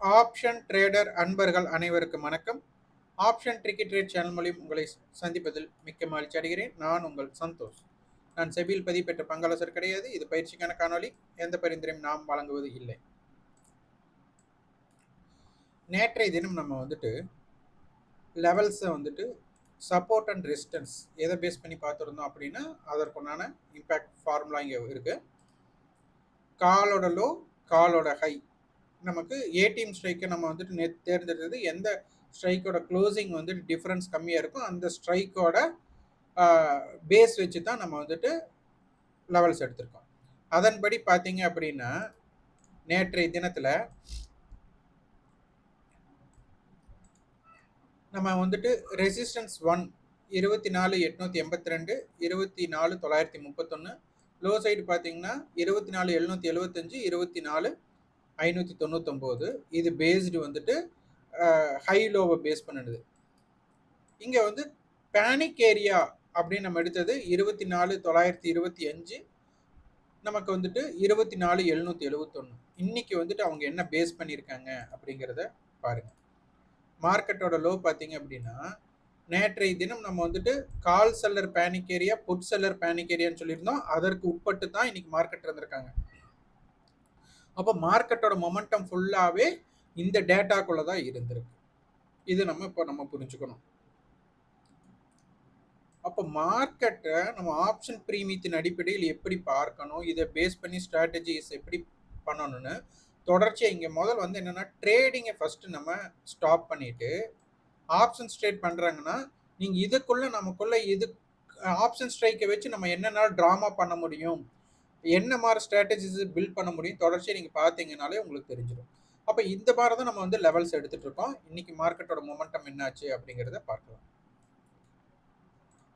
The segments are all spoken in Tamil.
ஆப்ஷன் ட்ரேடர் அன்பர்கள் அனைவருக்கும் வணக்கம். ஆப்ஷன் ட்ரிக்கி ட்ரேட் சேனல் மூலியம் உங்களை சந்திப்பதில் மிக்க மகிழ்ச்சி அடைகிறேன். நான் உங்கள் சந்தோஷ். நான் செபியில் பதிவு பெற்ற பங்காளர் கிடையாது. இது பயிற்சிக்கான காணொலி. எந்த பரிந்துரையும் நாம் வழங்குவது இல்லை. நேற்றைய தினம் நம்ம லெவல்ஸை சப்போர்ட் அண்ட் ரெசிஸ்டன்ஸ் எதை பேஸ் பண்ணி பார்த்துருந்தோம் அப்படின்னா அதற்குண்டான இம்பேக்ட் ஃபார்முலா இங்கே இருக்கு. காலோட லோ, காலோட ஹை. நமக்கு ஏடிஎம் ஸ்ட்ரைக்கை நம்ம தேர்ந்தெடுத்தது எந்த ஸ்ட்ரைக்கோட க்ளோசிங் டிஃப்ரென்ஸ் கம்மியாக இருக்கும் அந்த ஸ்ட்ரைக்கோட பேஸ் வச்சு தான் நம்ம லெவல்ஸ் எடுத்திருக்கோம். அதன்படி பார்த்தீங்க அப்படின்னா நேற்றைய தினத்தில் நம்ம ரெசிஸ்டன்ஸ் 1 24,882, 24,931. லோ சைடு பார்த்தீங்கன்னா 24,775, 24,599. இது பேஸ்டு ஹை லோவை பேஸ் பண்ணுது. இங்கே பேனிக் ஏரியா அப்படின்னு நம்ம எடுத்தது 24,925, நமக்கு 24,771. இன்னைக்கு அவங்க என்ன பேஸ் பண்ணியிருக்காங்க அப்படிங்கிறத பாருங்க. மார்க்கெட்டோட லோ பார்த்தீங்க அப்படின்னா நேற்றைய தினம் நம்ம call seller panic area, put seller panic ஏரியான்னு சொல்லியிருந்தோம். அதற்கு உட்பட்டு தான் இன்னைக்கு மார்க்கெட் இருந்திருக்காங்க. அப்போ மார்க்கெட்டோட மொமெண்டம் ஃபுல்லாகவே இந்த டேட்டாக்குள்ள தான் இருந்திருக்கு. இது நம்ம புரிஞ்சுக்கணும். அப்போ மார்க்கெட்டை நம்ம ஆப்ஷன் பிரீமியத்தின் அடிப்படையில் எப்படி பார்க்கணும், இதை பேஸ் பண்ணி ஸ்ட்ராட்டஜிஸ் எப்படி பண்ணணும்னு தொடர்ச்சியாக இங்கே முதல் என்னென்னா ட்ரேடிங்கை ஃபஸ்ட்டு நம்ம ஸ்டாப் பண்ணிவிட்டு ஆப்ஷன் ட்ரேட் பண்ணுறாங்கன்னா நீங்கள் நமக்குள்ளே இது ஆப்ஷன் ஸ்ட்ரைக்கை வச்சு நம்ம என்னென்ன ட்ராமா பண்ண முடியும், என்ன மாதிரி ஸ்ட்ராட்டஜிஸ் பில்ட் பண்ண முடியும் தொடர்ச்சியாக நீங்கள் பார்த்தீங்கனாலே உங்களுக்கு தெரிஞ்சிடும். அப்போ இந்த மாதிரி தான் நம்ம லெவல்ஸ் எடுத்துகிட்டு இருக்கோம். இன்றைக்கி மார்க்கெட்டோட மொமெண்டம் என்னாச்சு அப்படிங்கிறத பார்க்கலாம்.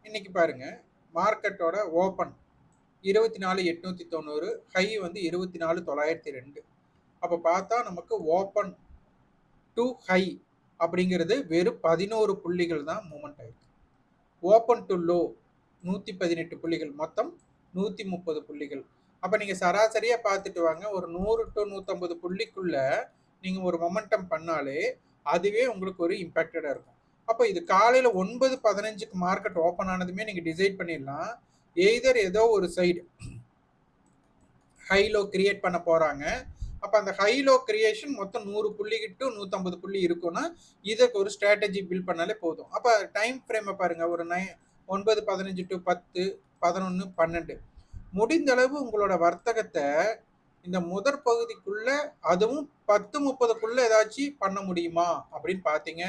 இன்றைக்கி பாருங்கள், மார்க்கெட்டோட ஓப்பன் 24,890, ஹை 24,902. அப்போ பார்த்தா நமக்கு ஓப்பன் டு ஹை அப்படிங்கிறது வெறும் 11 புள்ளிகள் தான் மூவ்மெண்ட் ஆயிருக்கு. ஓப்பன் டு லோ 118 புள்ளிகள், மொத்தம் 130 புள்ளிகள். அப்போ நீங்கள் சராசரியாக பார்த்துட்டு வாங்க, ஒரு 100 to 150 புள்ளிக்குள்ள நீங்கள் ஒரு மொமெண்டம் பண்ணாலே அதுவே உங்களுக்கு ஒரு இம்பேக்டடாக இருக்கும். அப்போ இது காலையில் 9:15 மார்க்கெட் ஓப்பன் ஆனதுமே நீங்கள் டிசைட் பண்ணிடலாம், எய்தர் ஏதோ ஒரு சைடு ஹை லோ கிரியேட் பண்ண போகிறாங்க. அப்போ அந்த ஹை லோ கிரியேஷன் மொத்தம் 100 புள்ளி டு 150 புள்ளி இருக்குன்னா இதுக்கு ஒரு ஸ்ட்ராட்டஜி பில்ட் பண்ணாலே போதும். அப்போ டைம் ஃப்ரேமை பாருங்கள், ஒரு 9:15 to 10, 11, 12. முடிந்த அளவு உங்களோட வர்த்தகத்தை இந்த முதற் பகுதிக்குள்ள, அதுவும் 10:30க்குள்ள ஏதாச்சும் பண்ண முடியுமா அப்படின்னு பார்த்தீங்க.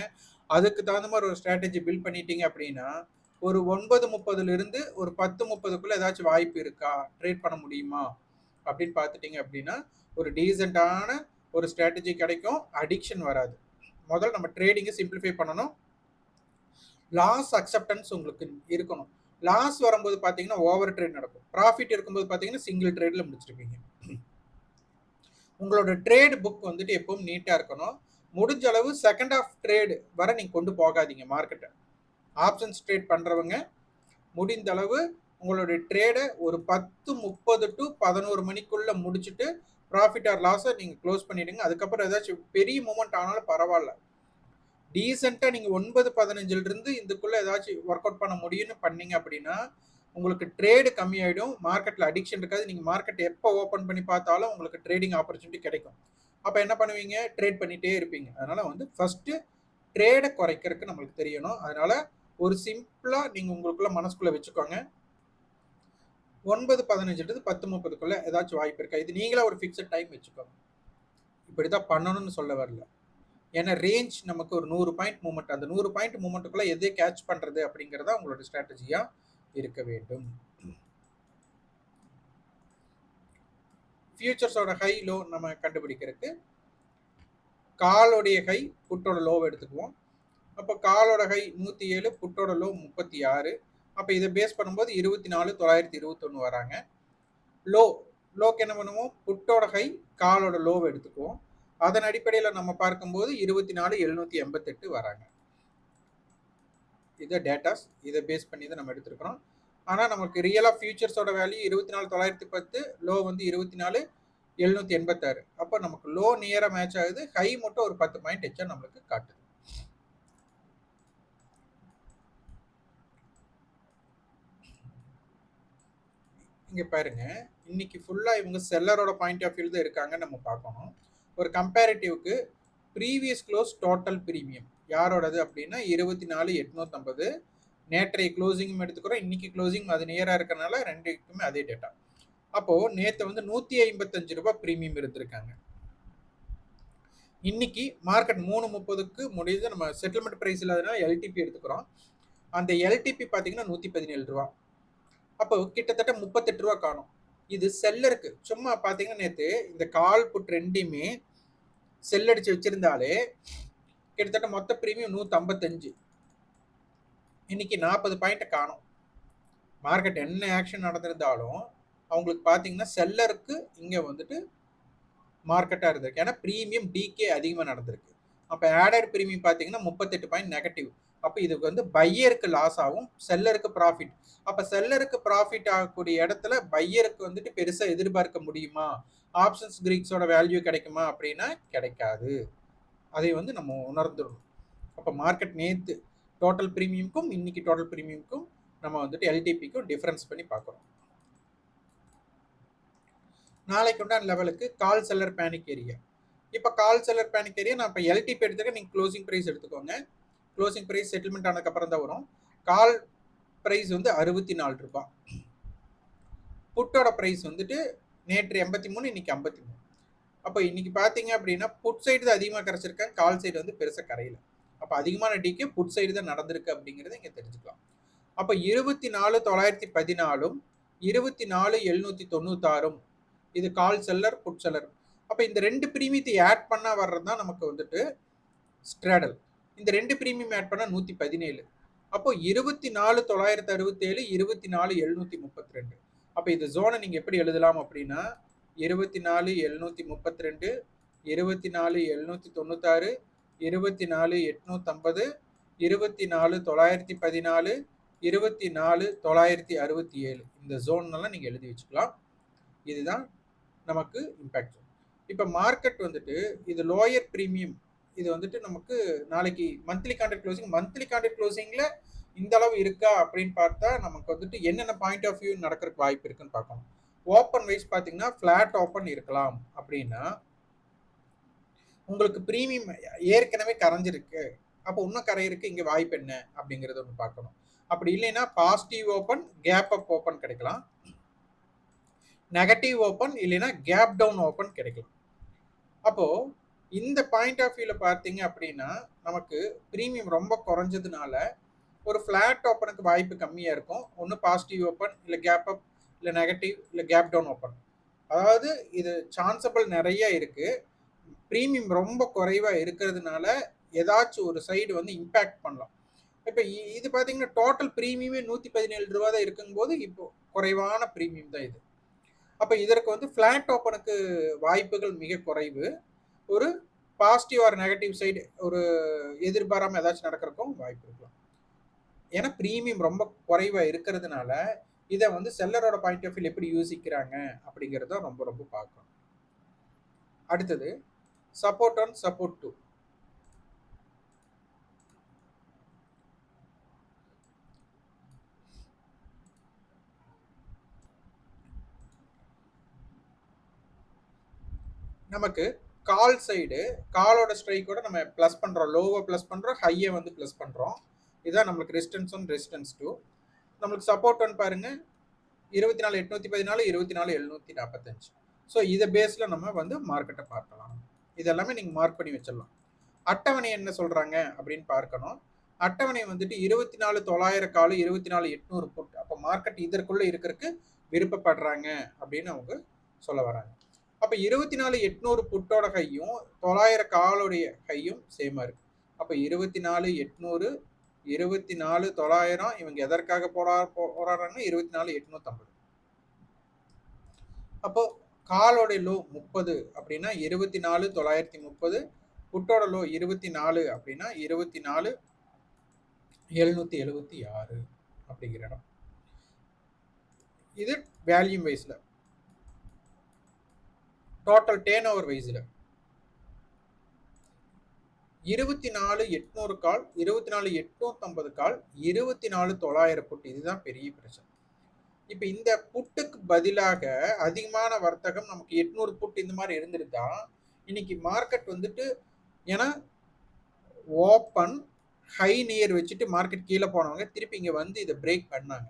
அதுக்கு தகுந்த மாதிரி ஒரு ஸ்ட்ராட்டஜி பில்ட் பண்ணிட்டீங்க அப்படின்னா ஒரு 9:30 ஒரு 10:30க்குள்ள ஏதாச்சும் வாய்ப்பு இருக்கா, ட்ரேட் பண்ண முடியுமா அப்படின்னு பார்த்துட்டீங்க அப்படின்னா ஒரு டீசெண்டான ஒரு ஸ்ட்ராட்டஜி கிடைக்கும். அடிக்ஷன் வராது. முதல்ல நம்ம ட்ரேடிங்கை சிம்பிளிஃபை பண்ணணும். லாஸ் அக்செப்டன்ஸ் உங்களுக்கு இருக்கணும். லாஸ் வரும்போது பார்த்தீங்கன்னா ஓவர் ட்ரேட் நடக்கும். ப்ராஃபிட் இருக்கும்போது பார்த்தீங்கன்னா சிங்கிள் ட்ரேடில் முடிச்சிருப்பீங்க. உங்களோட ட்ரேட் புக் எப்பவும் நீட்டாக இருக்கணும். முடிஞ்ச அளவு செகண்ட் ஆஃப் ட்ரேடு வர நீங்கள் கொண்டு போகாதீங்க மார்க்கெட்டை. ஆப்ஷன்ஸ் ட்ரேட் பண்ணுறவங்க முடிந்த அளவு உங்களுடைய ட்ரேடை ஒரு 10:30 to 11 மணிக்குள்ளே முடிச்சுட்டு ப்ராஃபிட் ஆர் லாஸை நீங்கள் க்ளோஸ் பண்ணிவிடுங்க. அதுக்கப்புறம் ஏதாச்சும் பெரிய மூமெண்ட் ஆனாலும் பரவாயில்ல, டீசெண்டாக நீங்கள் 9:15 இதுக்குள்ளே ஏதாச்சும் ஒர்க் அவுட் பண்ண முடியும்னு பண்ணீங்க அப்படின்னா உங்களுக்கு ட்ரேடு கம்மியாயிடும். மார்க்கெட்டில் அடிக்ஷன் இருக்காது. நீங்கள் மார்க்கெட் எப்போ ஓப்பன் பண்ணி பார்த்தாலும் உங்களுக்கு ட்ரேடிங் ஆப்பர்ச்சுனிட்டி கிடைக்கும். அப்போ என்ன பண்ணுவீங்க, ட்ரேட் பண்ணிகிட்டே இருப்பீங்க. அதனால் ஃபஸ்ட்டு ட்ரேடை குறைக்கிறதுக்கு நம்மளுக்கு தெரியணும். அதனால் ஒரு சிம்பிளாக நீங்கள் உங்களுக்குள்ள மனசுக்குள்ளே வச்சுக்கோங்க, 9:15 10:30க்குள்ள ஏதாச்சும் வாய்ப்பு இருக்கா. இது நீங்களா ஒரு ஃபிக்ஸட் டைம் வச்சுக்கோங்க. இப்படி தான் பண்ணணும்னு சொல்ல வரல. ஏன்னா ரேஞ்ச் நமக்கு ஒரு 100 பாயிண்ட் மூமெண்ட், அந்த 100 பாயிண்ட் மூமெண்ட்டுக்குள்ள எதை கேட்ச் பண்ணுறது அப்படிங்கிறதா உங்களோட ஸ்ட்ராட்டஜியாக இருக்க வேண்டும். ஃபியூச்சர்ஸோட ஹை லோ நம்ம கண்டுபிடிக்கிறதுக்கு காலோடைய ஹை, புட்டோட லோவை எடுத்துக்குவோம். அப்போ காலோட ஹை 107, புட்டோட லோ 36. அப்போ இதை பேஸ் பண்ணும்போது 24,921 வராங்க. லோக்கு என்ன பண்ணுவோம், புட்டோட ஹை காலோட லோவை எடுத்துக்குவோம். அதன் அடிப்படையில் நம்ம பார்க்கும்போது 24,788 வராங்க. இதை டேட்டாஸ், இதை பேஸ் பண்ணி தான் நம்ம எடுத்துருக்கிறோம். ஆனால் நமக்கு ரியலாக ஃபியூச்சர்ஸோட வேல்யூ 24,910, லோ 24,788. 786. அப்போ நமக்கு லோ நியரா மேட்ச் ஆகுது, ஹை மட்டும் ஒரு 10 பாயிண்ட் எச்சா நம்மளுக்கு காட்டுது. இங்க பாருங்க, இன்னைக்கு ஃபுல்லா இவங்க செல்லரோட பாயிண்ட் ஆஃப் வியூ தான் இருக்காங்கன்னு நம்ம பார்க்கணும். ஒரு கம்பேரிட்டிவ்க்கு ப்ரீவியஸ் க்ளோஸ் டோட்டல் பிரீமியம் யாரோடது அப்படின்னா 24,850. நேற்றைய க்ளோசிங்கும் எடுத்துக்கிறோம், இன்னைக்கு க்ளோசிங் அது நியரா இருக்கறனால ரெண்டுக்குமே அதே டேட்டா. அப்போ நேத்து வந்து 155 ரூபாய் பிரீமியம் இருந்திருக்காங்க. இன்னைக்கு மார்க்கெட் 3:30க்கு முடியுது. நம்ம செட்டில்மெண்ட் பிரைஸ் இல்லாதனால எல்டிபி எடுத்துக்கிறோம். அந்த எல்டிபி பார்த்தீங்கன்னா 117 ரூபா. அப்போ கிட்டத்தட்ட 38 ரூபா காணும். இது செல்லருக்கு சும்மா பார்த்தீங்கன்னா நேத்து இந்த கால் புட் ரெண்டையுமே செல் அடிச்சு வச்சிருந்தாலே கிட்டத்தட்ட மொத்த பிரீமியம் 155. இன்னைக்கு 40 பாயிண்ட் காணும். மார்க்கெட் என்ன ஆக்ஷன் நடந்திருந்தாலும் அவங்களுக்கு பார்த்தீங்கன்னா செல்லருக்கு இங்க வந்துட்டு மார்க்கெட்டா இருந்திருக்கு. ஏன்னா பிரீமியம் டிகே அதிகமாக நடந்திருக்கு. அப்போ ஆடட் பிரீமியம் பார்த்தீங்கன்னா 38 பாயிண்ட் நெகட்டிவ். அப்போ இதுக்கு வந்து பையருக்கு லாஸ் ஆகும், செல்லருக்கு ப்ராஃபிட். அப்போ செல்லருக்கு ப்ராஃபிட் ஆகக்கூடிய இடத்துல பையருக்கு வந்துட்டு பெருசாக எதிர்பார்க்க முடியுமா? ஆப்ஷன்ஸ் கிரீக்ஸோட வேல்யூ கிடைக்குமா அப்படின்னா கிடைக்காது. அதை வந்து நம்ம உணர்ந்துடணும். அப்போ மார்க்கெட் நேற்று டோட்டல் ப்ரீமியமுக்கும் இன்னைக்கு டோட்டல் ப்ரீமியமுக்கும் நம்ம வந்துட்டு எல்டிபிக்கும் டிஃபரன்ஸ் பண்ணி பார்க்குறோம். நாளைக்கு உண்டான லெவலுக்கு கால் செல்லர் பேனிக் ஏரியா. இப்போ கால் செல்லர் பேனிக் ஏரியா நான் இப்போ எல்டிபி எடுத்துக்க, நீங்கள் க்ளோசிங் ப்ரைஸ் எடுத்துக்கோங்க. க்ளோசிங் ப்ரைஸ் செட்டில்மெண்ட் ஆனதுக்கப்புறம் தான் வரும். கால் ப்ரைஸ் வந்து 64 ரூபாய். புட்டோட ப்ரைஸ் வந்துட்டு நேற்று 83, இன்னைக்கு 53. அப்போ இன்னைக்கு பார்த்தீங்க அப்படின்னா புட் சைடு தான் அதிகமாக கரைச்சிருக்கேன், கால் சைடு வந்து பெருசாக கரையில. அப்போ அதிகமான டிக்கே புட் சைடு தான் நடந்திருக்கு அப்படிங்கிறத இங்கே தெரிஞ்சுக்கலாம். அப்போ 24,914 24,796 இது கால் செல்லர் புட் செல்லர். அப்போ இந்த ரெண்டு பிரீமியத்தை ஆட் பண்ணா வர்றது தான் நமக்கு வந்துட்டு ஸ்ட்ராடல். இந்த ரெண்டு பிரீமியம் ஆட் பண்ணா 117. அப்போ 24,967 24,732. அப்போ இந்த ஜோனை நீங்க எப்படி எழுதலாம் அப்படின்னா 24,732 24,796 24,850 24,914 24,967 இந்த ஜோன்லாம் நீங்க எழுதி வச்சுக்கலாம். இதுதான் நமக்கு இம்பாக்ட். இப்போ மார்க்கெட் வந்துட்டு இது லோயர் பிரீமியம், இது வந்துட்டு நமக்கு நாளைக்கு மந்த்லி கான்ட்ராக்ட் க்ளோசிங்ல இந்த அளவு இருக்கா அப்படின்னு பார்த்தா நமக்கு வந்துட்டு என்னென்ன பாயிண்ட் ஆஃப் வியூ நடக்கிறதுக்கு வாய்ப்பு இருக்குன்னு பார்க்கணும். ஓப்பன் வைஸ் பார்த்தீங்கன்னா ஃபிளாட் ஓப்பன் இருக்கலாம். அப்படின்னா உங்களுக்கு பிரீமியம் ஏற்கனவே கரைஞ்சிருக்கு, அப்போ இன்னும் கரையிருக்கு, இங்கே வாய்ப்பு என்ன அப்படிங்கிறத ஒன்று பார்க்கணும். அப்படி இல்லைன்னா positive open gap up open கிடைக்கலாம், நெகட்டிவ் ஓப்பன் இல்லைன்னா கேப் டவுன் ஓப்பன் கிடைக்கலாம். அப்போ இந்த பாயிண்ட் ஆஃப் வியூல பார்த்தீங்க அப்படின்னா நமக்கு பிரீமியம் ரொம்ப குறைஞ்சதுனால ஒரு ஃபிளாட் ஓப்பனுக்கு வாய்ப்பு கம்மியாக இருக்கும். ஒன்று பாசிட்டிவ் ஓப்பன், இல்லை கேப் அப், இல்லை நெகட்டிவ், இல்லை கேப் டவுன் ஓப்பன். அதாவது இது சான்சபிள் நிறைய இருக்கு. பிரீமியம் ரொம்ப குறைவாக இருக்கிறதுனால ஏதாச்சும் ஒரு சைடு வந்து இம்பேக்ட் பண்ணலாம். இப்போ இது பார்த்தீங்கன்னா டோட்டல் பிரீமியமே 117 ரூபா தான் இருக்கும்போது இப்போ குறைவான பிரீமியம் தான் இது. அப்போ இதற்கு வந்து ஃபிளாட் ஓப்பனுக்கு வாய்ப்புகள் மிக குறைவு. ஒரு பாசிட்டிவ் ஆர் நெகட்டிவ் சைடு ஒரு எதிர்பாராமல் ஏதாச்சும் நடக்கிறதுக்கும் வாய்ப்பு இருக்கலாம். ஏன்னா பிரீமியம் ரொம்ப குறைவாக இருக்கிறதுனால இதை வந்து செல்லரோட பாயிண்ட் ஆஃப் வியூ எப்படி யோசிக்கிறாங்க அப்படிங்கிறத ரொம்ப ரொம்ப பார்க்கணும். அடுத்தது சப்போர்ட் 1 சப்போர்ட் 2. நமக்கு கால் சைடு காலோட ஸ்ட்ரைக்கோட நம்ம ப்ளஸ் பண்ணுறோம், லோவை ப்ளஸ் பண்ணுறோம், ஹையை வந்து ப்ளஸ் பண்ணுறோம். இதுதான் நம்மளுக்கு ரெசிஸ்டன்ஸ் 1 ரெசிஸ்டன்ஸ் 2. நம்மளுக்கு சப்போர்ட் 1 பாருங்க 24,814 24,745. ஸோ இதை பேஸில் நம்ம வந்து மார்க்கெட்டை பார்க்கலாம். இதெல்லாமே நீங்கள் மார்க் பண்ணி வச்சிடலாம். அட்டவணை என்ன சொல்கிறாங்க அப்படின்னு பார்க்கணும். அட்டவணை வந்துட்டு 24,900 கால் 24,800 புட். அப்போ மார்க்கெட் இதற்குள்ளே இருக்கிறதுக்கு விருப்பப்படுறாங்க அப்படின்னு அவங்க சொல்ல வராங்க. அப்போ 24,800 புட்டோட ஹையும் 900 காலோடைய ஹையும் சேமாக இருக்கு. அப்போ 24,800 24,900 இவங்க எதற்காக போராடுறாங்கன்னா 24,850. அப்போ காலோடைய லோ 30 அப்படின்னா 24,930, புட்டோட லோ 24 அப்படின்னா 24,776 அப்படிங்கிற இடம். இது வேல்யூம் வைஸ்ல. டோட்டல் டேர்ன் ஓவர் வைஸில் 24,800 கால், 24,850 கால், 24,900 புட். இதுதான் பெரிய பிரச்சனை. இப்போ இந்த புட்டுக்கு பதிலாக அதிகமான வர்த்தகம் நமக்கு 800 புட் இந்த மாதிரி இருந்திருந்தா இன்னைக்கு மார்க்கெட் வந்துட்டு, ஏன்னா ஓப்பன் ஹை நியர் வச்சுட்டு மார்க்கெட் கீழே போனவங்க திருப்பி இங்கே வந்து இதை பிரேக் பண்ணாங்க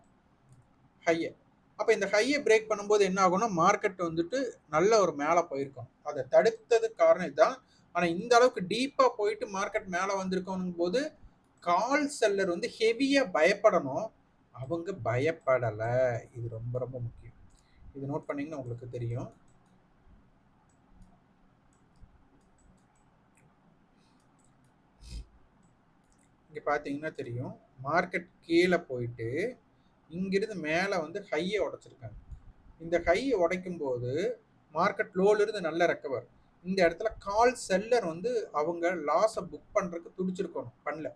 ஹையை. அப்போ இந்த ஹையை பிரேக் பண்ணும்போது என்ன ஆகும்னா மார்க்கெட் வந்துட்டு நல்ல ஒரு மேலே போயிருக்கும். அதை தடுத்ததுக்கு காரணம் இதுதான். ஆனால் இந்த அளவுக்கு டீப்பாக போயிட்டு மார்க்கெட் மேலே வந்திருக்கோம் போது கால் செல்லர் வந்து ஹெவியாக பயப்படணும். அவங்க பயப்படலை. இது ரொம்ப ரொம்ப முக்கியம். இது நோட் பண்ணிங்கன்னா உங்களுக்கு தெரியும். இங்கே பார்த்தீங்கன்னா தெரியும், மார்க்கெட் கீழே போயிட்டு இங்கிருந்து மேலே வந்து ஹையை உடைச்சிருக்காங்க. இந்த ஹையை உடைக்கும் போது மார்க்கெட் லோலிருந்து நல்ல ரெக்கவர். இந்த இடத்துல கால் செல்லர் வந்து அவங்க லாஸை புக் பண்ணுறதுக்கு துடிச்சிருக்கணும், பண்ணல.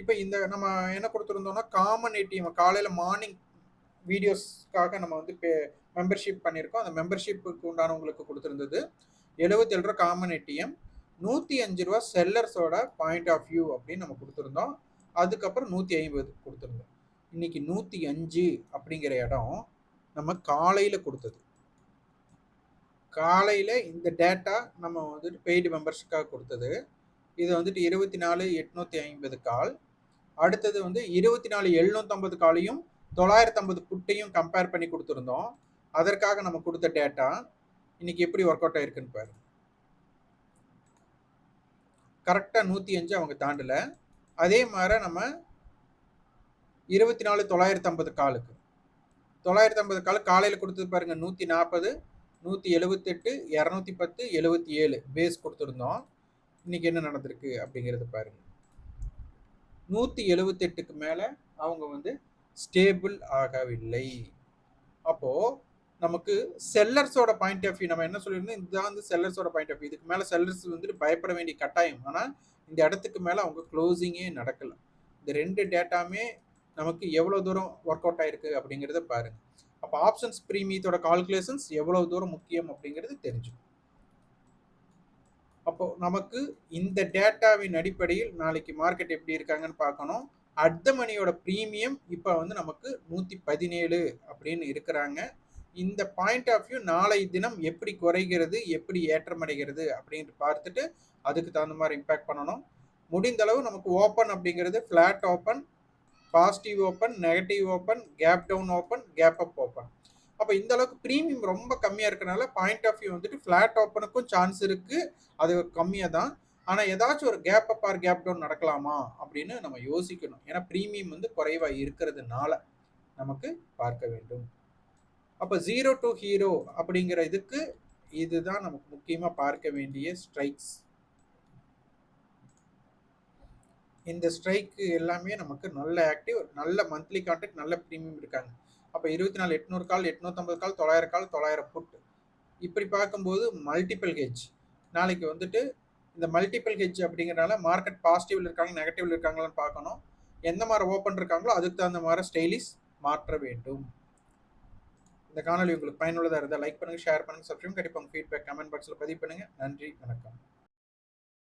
இப்போ இந்த நம்ம என்ன கொடுத்துருந்தோம்னா காமன் ஏடிஎம் காலையில் மார்னிங் வீடியோஸ்க்காக நம்ம வந்து மெம்பர்ஷிப் பண்ணியிருக்கோம். அந்த மெம்பர்ஷிப்புக்கு உண்டானவங்களுக்கு கொடுத்துருந்தது 77 ரூபா காமன் ஏடிஎம், 105 ரூபா செல்லர்ஸோட பாயிண்ட் ஆஃப் வியூ அப்படின்னு நம்ம கொடுத்துருந்தோம். அதுக்கப்புறம் 150 கொடுத்துருந்தோம். இன்னைக்கு 105 அப்படிங்கிற இடம் நம்ம காலையில் கொடுத்தது. காலையில் இந்த டேட்டா நம்ம வந்துட்டு பெய்டு மெம்பர்ஸுக்காக கொடுத்தது. இது வந்துட்டு 24,850 கால். அடுத்தது வந்து 24,750 காலையும் 950 புட்டையும் கம்பேர் பண்ணி கொடுத்துருந்தோம். அதற்காக நம்ம கொடுத்த டேட்டா இன்னைக்கு எப்படி ஒர்க் அவுட் ஆயிருக்குன்னு பாரு. கரெக்டாக 105 அவங்க தாண்டல. அதே மாதிரி நம்ம 24,950 காலுக்கு 950 கால் காலையில் கொடுத்தது பாருங்க 140, 178, 210, 77 பேஸ் கொடுத்துருந்தோம். இன்னைக்கு என்ன நடந்திருக்கு அப்படிங்கிறது பாருங்க. 178க்கு மேலே அவங்க வந்து ஸ்டேபிள் ஆகவில்லை. அப்போ நமக்கு செல்லர்ஸோட பாயிண்ட் ஆஃப் வியூ நம்ம என்ன சொல்லியிருந்தோம், இதுதான் வந்து செல்லர்ஸோட பாயிண்ட் ஆஃப் வியூ. இதுக்கு மேலே செல்லர்ஸ் வந்துட்டு பயப்பட வேண்டிய கட்டாயம். ஆனால் இந்த இடத்துக்கு மேலே அவங்க க்ளோசிங்கே நடக்கலை. இந்த ரெண்டு டேட்டாமே நமக்கு எவ்வளோ தூரம் ஒர்க் அவுட் ஆயிருக்கு அப்படிங்கிறத பாருங்க. அப்போ ஆப்ஷன்ஸ் ப்ரீமியத்தோட கால்குலேஷன்ஸ் எவ்வளோ தூரம் முக்கியம் அப்படிங்கிறது தெரிஞ்சுக்கும். அப்போ நமக்கு இந்த டேட்டாவின் அடிப்படையில் நாளைக்கு மார்க்கெட் எப்படி இருக்காங்கன்னு பார்க்கணும். அட் த மணியோட ப்ரீமியம் இப்போ வந்து நமக்கு 117 அப்படின்னு இருக்கிறாங்க. இந்த பாயிண்ட் ஆஃப் வியூ நாளை தினம் எப்படி குறைகிறது, எப்படி ஏற்றமடைகிறது அப்படின்னு பார்த்துட்டு அதுக்கு தகுந்த மாதிரி இம்பேக்ட் பண்ணணும். முடிந்த அளவு நமக்கு ஓப்பன் அப்படிங்கிறது flat open, positive open, negative open, gap down open, gap up open. அப்போ இந்த அளவுக்கு ப்ரீமியம் ரொம்ப கம்மியாக இருக்கனால பாயிண்ட் ஆஃப் வியூ வந்துட்டு ஃப்ளாட் ஓப்பனுக்கும் சான்ஸ் இருக்குது, அது கம்மியாக தான். ஆனால் ஏதாச்சும் ஒரு gap up or gap down நடக்கலாமா அப்படின்னு நம்ம யோசிக்கணும். ஏன்னா ப்ரீமியம் வந்து குறைவாக இருக்கிறதுனால நமக்கு பார்க்க வேண்டும். அப்போ 0 to ஹீரோ அப்படிங்கிற இதுக்கு இதுதான் நமக்கு முக்கியமாக பார்க்க வேண்டிய ஸ்ட்ரைக்ஸ். இந்த ஸ்ட்ரைக்கு எல்லாமே நமக்கு நல்ல ஆக்டிவ், நல்ல மந்த்லி கான்ட்ராக்ட், நல்ல ப்ரீமியம் இருக்காங்க. அப்போ 24,800 கால், 850 கால், 900 கால், 900 புட். இப்படி பார்க்கும்போது மல்டிபிள் ஹெட்ஜ். நாளைக்கு வந்துட்டு இந்த மல்டிபிள் ஹெட்ஜ் அப்படிங்கிறனால மார்க்கெட் பாசிட்டிவ்ல இருக்காங்க, நெகட்டிவ்ல இருக்காங்களான்னு பார்க்கணும். எந்த மாதிரி ஓப்பன் இருக்காங்களோ அதுக்கு தகுந்த மாதிரி ஸ்டைலிஸ் மாற்ற வேண்டும். இந்த காணொலி உங்களுக்கு பயனுள்ளதாக இருந்தால் லைக் பண்ணுங்கள், ஷேர் பண்ணுங்கள், சப்ஸ்கிரைப். கண்டிப்பாக உங்கள் ஃபீட்பேக் கமெண்ட் பாக்ஸில் பதிவு பண்ணுங்கள். நன்றி, வணக்கம்.